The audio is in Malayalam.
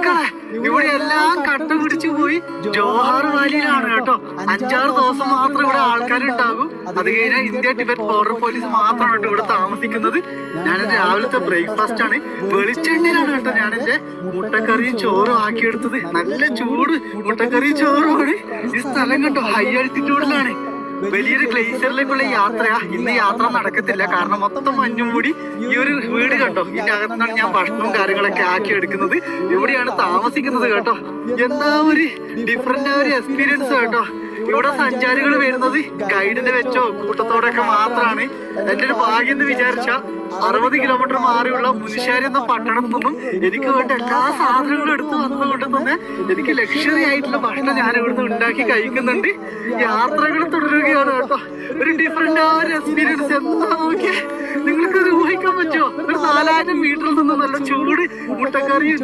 മക്കളെ ഇവിടെ എല്ലാം കട്ട പിടിച്ചു പോയി. ജോഹാർ വാലിയിലാണ് കേട്ടോ. 5-6 ദിവസം മാത്രം ഇവിടെ ആൾക്കാരുണ്ടാകും. അത് കഴിഞ്ഞാൽ ഇന്ത്യ ടിബറ്റ് ബോർഡർ പോലീസ് മാത്രമാണ് ഇവിടെ താമസിക്കുന്നത്. ഞാനെന്റെ രാവിലത്തെ ബ്രേക്ക്ഫാസ്റ്റ് ആണ്. വെളിച്ചെണ്ണയിലാണ് കേട്ടോ ഞാനെന്റെ മുട്ടക്കറിയും ചോറും ആക്കിയെടുത്തത്. നല്ല ചൂട് മുട്ടക്കറിയും ചോറുമാണ്. ഈ സ്ഥലം കണ്ടോ ഹൈ ആൾട്ടിറ്റ്യൂഡിലാണ്. വലിയൊരു ഗ്ലേസിയറിലേക്കുള്ള യാത്രയാ. ഇന്ന് യാത്ര നടക്കത്തില്ല, കാരണം മൊത്തം മഞ്ഞും കൂടി. ഈ ഒരു വീട് കണ്ടോ, ഇതിന്റെ അകത്താണ് ഞാൻ ഭക്ഷണവും കാര്യങ്ങളൊക്കെ ആക്കി എടുക്കുന്നത്. ഇവിടെയാണ് താമസിക്കുന്നത് കേട്ടോ. എന്താ ഒരു ഡിഫറെന്റ് ഒരു എക്സ്പീരിയൻസ് കേട്ടോ. ഇവിടെ സഞ്ചാരികൾ വരുന്നത് ഗൈഡിനെ വെച്ചോ കൂട്ടത്തോടൊക്കെ മാത്രമാണ്. എന്റെ ഒരു ഭാഗ്യം എന്ന് വിചാരിച്ച 60 കിലോമീറ്റർ മാറിയുള്ള മുനിശ്ശേരി എന്ന പട്ടണത്തിൽ നിന്നും എനിക്ക് വേണ്ട എല്ലാ സാധനങ്ങളും എടുത്ത് വന്നുകൊണ്ട് തന്നെ എനിക്ക് ലക്ഷറി ആയിട്ടുള്ള ഭക്ഷണം ഞാൻ ഇവിടുന്ന് ഉണ്ടാക്കി കഴിക്കുന്നുണ്ട്. യാത്രകൾ തുടരുകയാണ് കേട്ടോ. ഒരു ഡിഫറെന്റ് ആ ഒരു എക്സ്പീരിയൻസ് എന്താ നോക്കിയേ, നിങ്ങൾക്ക് ഊഹിക്കാൻ പറ്റുമോ? ഒരു 4000 മീറ്ററിൽ നിന്ന് നല്ല ചൂട് മുട്ടക്കറിയും